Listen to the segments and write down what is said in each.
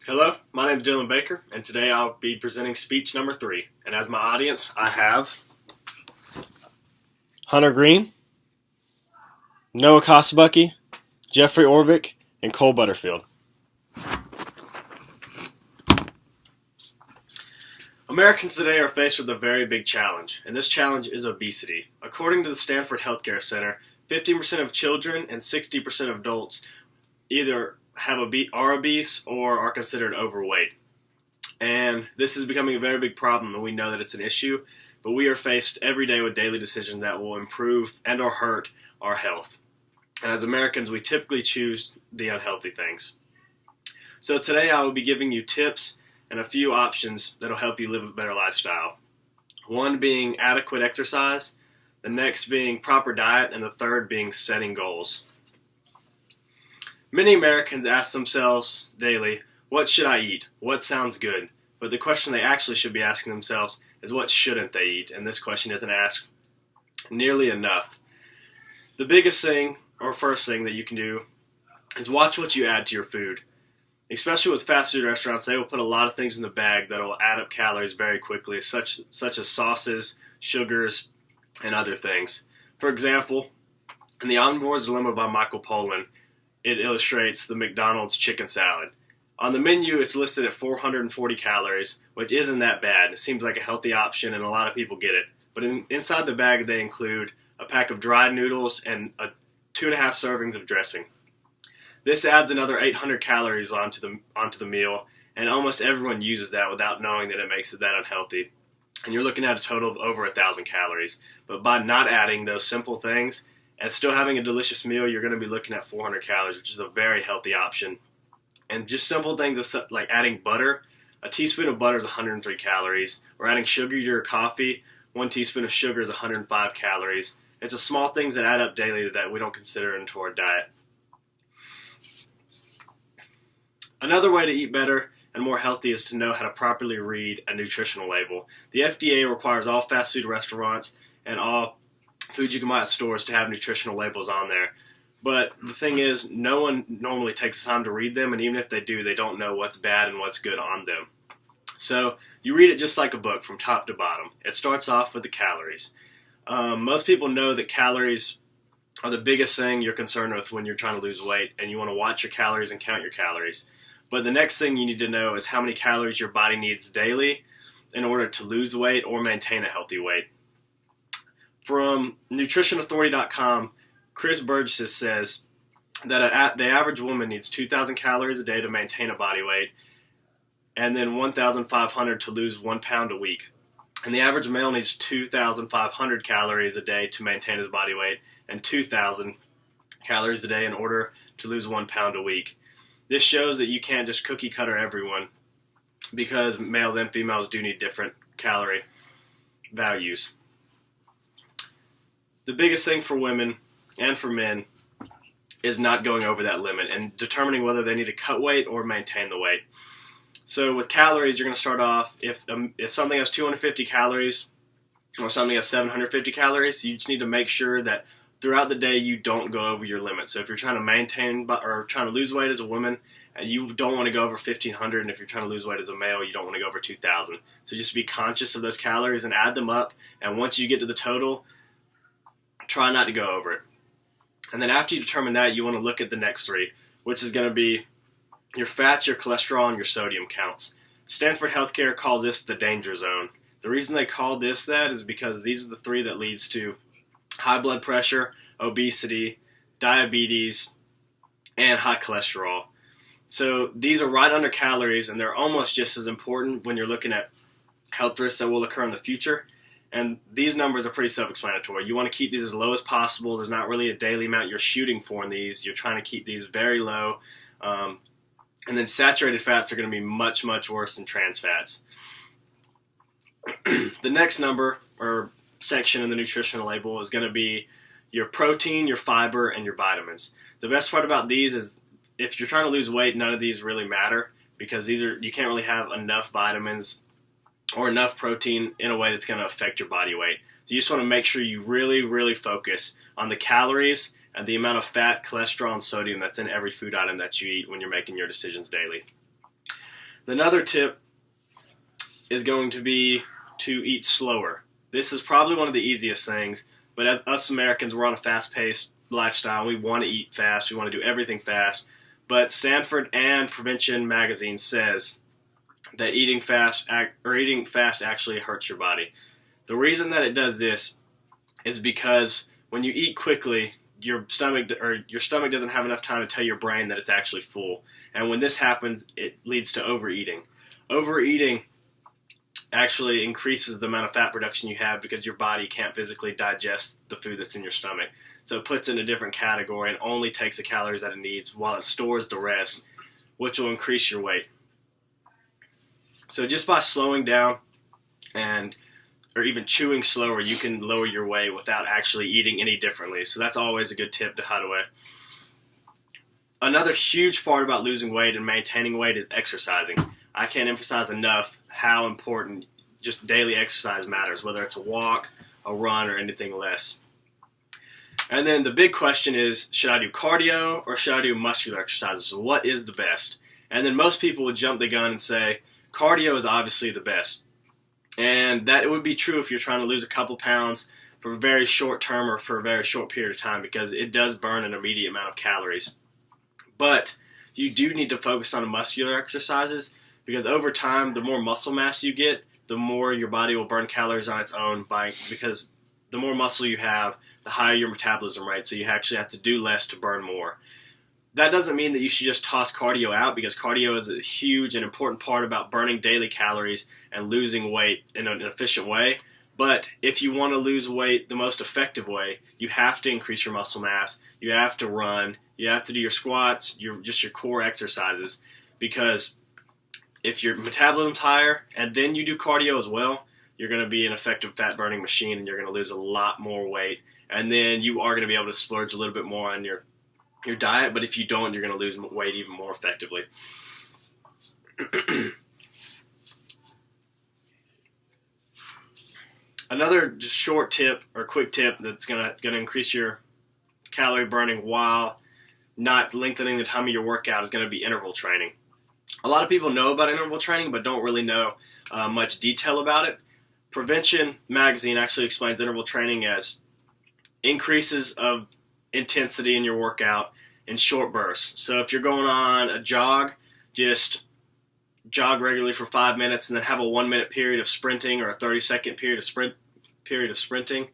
Hello, my name is Dylan Baker, and today I'll be presenting speech number 3. And as my audience, I have Hunter Green, Noah Kosabucky, Jeffrey Orvik, and Cole Butterfield. Americans today are faced with a very big challenge, and this challenge is obesity. According to the Stanford Healthcare Center, 50% of children and 60% of adults either are obese or are considered overweight. And this is becoming a very big problem, and we know that it's an issue, but we are faced every day with daily decisions that will improve and or hurt our health. And as Americans, we typically choose the unhealthy things. So today I will be giving you tips and a few options that will help you live a better lifestyle. One being adequate exercise, the next being proper diet, and the third being setting goals. Many Americans ask themselves daily, what should I eat? What sounds good? But the question they actually should be asking themselves is what shouldn't they eat? And this question isn't asked nearly enough. The biggest thing, or first thing that you can do, is watch what you add to your food. Especially with fast food restaurants, they will put a lot of things in the bag that will add up calories very quickly, such as sauces, sugars, and other things. For example, in The Omnivore's Dilemma by Michael Pollan, it illustrates the McDonald's chicken salad. On the menu, it's listed at 440 calories, which isn't that bad. It seems like a healthy option, and a lot of people get it. But inside the bag, they include a pack of dried noodles and 2.5 servings of dressing. This adds another 800 calories onto the meal, and almost everyone uses that without knowing that it makes it that unhealthy. And you're looking at a total of over 1,000 calories. But by not adding those simple things, and still having a delicious meal, you're going to be looking at 400 calories, which is a very healthy option. And just simple things like adding butter. A teaspoon of butter is 103 calories. Or adding sugar to your coffee. 1 teaspoon of sugar is 105 calories. It's the small things that add up daily that we don't consider into our diet. Another way to eat better and more healthy is to know how to properly read a nutritional label. The FDA requires all fast food restaurants and all food you can buy at stores to have nutritional labels on there. But the thing is, no one normally takes the time to read them, and even if they do, they don't know what's bad and what's good on them. So you read it just like a book from top to bottom. It starts off with the calories. Most people know that calories are the biggest thing you're concerned with when you're trying to lose weight, and you want to watch your calories and count your calories. But the next thing you need to know is how many calories your body needs daily in order to lose weight or maintain a healthy weight. From nutritionauthority.com, Chris Burgess says that the average woman needs 2,000 calories a day to maintain a body weight, and then 1,500 to lose 1 pound a week. And the average male needs 2,500 calories a day to maintain his body weight, and 2,000 calories a day in order to lose 1 pound a week. This shows that you can't just cookie cutter everyone, because males and females do need different calorie values. The biggest thing for women and for men is not going over that limit and determining whether they need to cut weight or maintain the weight. So with calories, you're going to start off, if something has 250 calories or something has 750 calories, you just need to make sure that throughout the day you don't go over your limit. So if you're trying to maintain or trying to lose weight as a woman, you don't want to go over 1,500, and if you're trying to lose weight as a male, you don't want to go over 2,000. So just be conscious of those calories and add them up, and once you get to the total, try not to go over it. And then after you determine that, you want to look at the next 3, which is going to be your fats, your cholesterol, and your sodium counts. Stanford Healthcare calls this the danger zone. The reason they call this that is because these are the 3 that leads to high blood pressure, obesity, diabetes, and high cholesterol. So these are right under calories, and they're almost just as important when you're looking at health risks that will occur in the future. And these numbers are pretty self-explanatory. You want to keep these as low as possible. There's not really a daily amount you're shooting for in these. You're trying to keep these very low. And then saturated fats are going to be much, much worse than trans fats. The next number or section in the nutritional label is going to be your protein, your fiber, and your vitamins. The best part about these is if you're trying to lose weight, none of these really matter because you can't really have enough vitamins or enough protein in a way that's going to affect your body weight. So you just want to make sure you really, really focus on the calories and the amount of fat, cholesterol, and sodium that's in every food item that you eat when you're making your decisions daily. Another tip is going to be to eat slower. This is probably one of the easiest things, but as us Americans, we're on a fast-paced lifestyle. We want to eat fast. We want to do everything fast. But Stanford and Prevention magazine says that eating fast actually hurts your body. The reason that it does this is because when you eat quickly, your stomach doesn't have enough time to tell your brain that it's actually full. And when this happens, it leads to overeating. Overeating actually increases the amount of fat production you have because your body can't physically digest the food that's in your stomach. So it puts it in a different category and only takes the calories that it needs while it stores the rest, which will increase your weight. So just by slowing down or even chewing slower, you can lower your weight without actually eating any differently. So that's always a good tip to how to weigh. Another huge part about losing weight and maintaining weight is exercising. I can't emphasize enough how important just daily exercise matters, whether it's a walk, a run, or anything less. And then the big question is, should I do cardio or should I do muscular exercises? So what is the best? And then most people would jump the gun and say, cardio is obviously the best. And that it would be true if you're trying to lose a couple pounds for a very short term or for a very short period of time, because it does burn an immediate amount of calories. But you do need to focus on muscular exercises, because over time, the more muscle mass you get, the more your body will burn calories on its own, because the more muscle you have, the higher your metabolism rate, so you actually have to do less to burn more. That doesn't mean that you should just toss cardio out, because cardio is a huge and important part about burning daily calories and losing weight in an efficient way. But if you want to lose weight the most effective way, you have to increase your muscle mass, you have to run, you have to do your squats, your core exercises, because if your metabolism's higher and then you do cardio as well, you're going to be an effective fat burning machine and you're going to lose a lot more weight. And then you are going to be able to splurge a little bit more on your diet, but if you don't, you're going to lose weight even more effectively. Another just short tip or quick tip that's going to increase your calorie burning while not lengthening the time of your workout is going to be interval training. A lot of people know about interval training but don't really know much detail about it. Prevention magazine actually explains interval training as increases of intensity in your workout in short bursts. So if you're going on a jog, just jog regularly for 5 minutes and then have a 1 minute period of sprinting or a 30-second period of sprinting.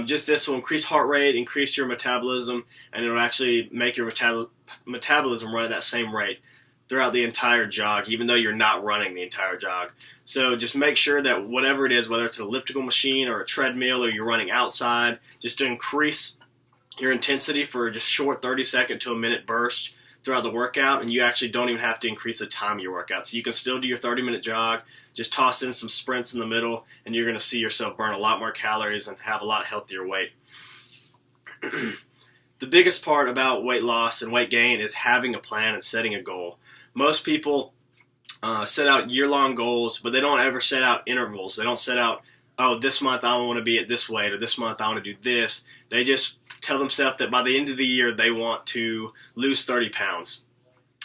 Just this will increase heart rate, increase your metabolism, and it'll actually make your metabolism run at that same rate throughout the entire jog, even though you're not running the entire jog. So just make sure that whatever it is, whether it's an elliptical machine or a treadmill or you're running outside, just to increase your intensity for just short 30-second to a minute bursts throughout the workout, and you actually don't even have to increase the time of your workout. So you can still do your 30-minute jog, just toss in some sprints in the middle, and you're going to see yourself burn a lot more calories and have a lot healthier weight. The biggest part about weight loss and weight gain is having a plan and setting a goal. Most people set out year-long goals, but they don't ever set out intervals. They don't set out, oh, this month I want to be at this weight, or this month I want to do this. They just tell themselves that by the end of the year they want to lose 30 pounds.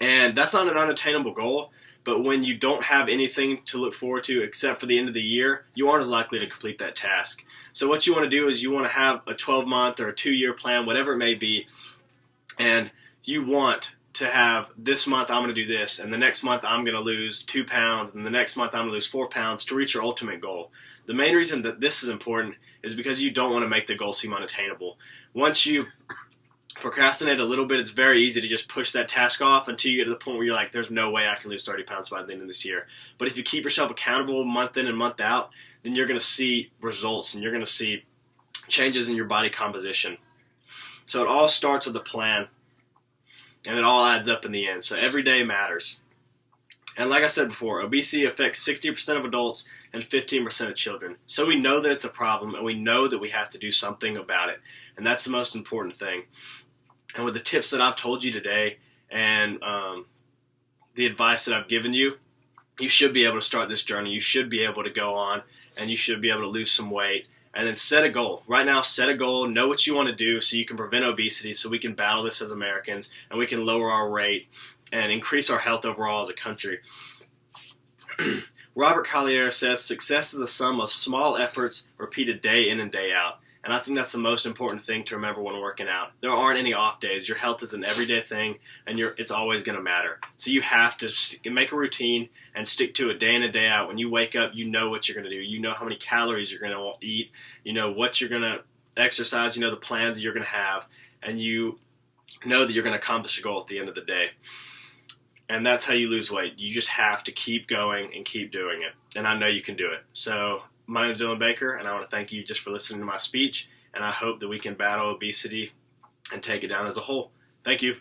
And that's not an unattainable goal, but when you don't have anything to look forward to except for the end of the year, you aren't as likely to complete that task. So what you want to do is you want to have a 12-month or a 2-year plan, whatever it may be, and you want to have this month I'm going to do this, and the next month I'm going to lose 2 pounds, and the next month I'm going to lose 4 pounds to reach your ultimate goal. The main reason that this is important is because you don't want to make the goal seem unattainable. Once you procrastinate a little bit, it's very easy to just push that task off until you get to the point where you're like, there's no way I can lose 30 pounds by the end of this year. But if you keep yourself accountable month in and month out, then you're going to see results and you're going to see changes in your body composition. So it all starts with a plan, and it all adds up in the end. So every day matters. And like I said before, obesity affects 60% of adults and 15% of children. So we know that it's a problem, and we know that we have to do something about it. And that's the most important thing. And with the tips that I've told you today and the advice that I've given you, you should be able to start this journey. You should be able to go on, and you should be able to lose some weight. And then set a goal. Right now, set a goal. Know what you want to do so you can prevent obesity, so we can battle this as Americans, and we can lower our rate and increase our health overall as a country. Robert Collier says success is a sum of small efforts repeated day in and day out. And I think that's the most important thing to remember when working out. There aren't any off days. Your health is an everyday thing, and it's always going to matter. So you have to make a routine and stick to it day in and day out. When you wake up, you know what you're going to do. You know how many calories you're going to eat. You know what you're going to exercise. You know the plans that you're going to have. And you know that you're going to accomplish your goal at the end of the day. And that's how you lose weight. You just have to keep going and keep doing it. And I know you can do it. So my name is Dylan Baker, and I want to thank you just for listening to my speech. And I hope that we can battle obesity and take it down as a whole. Thank you.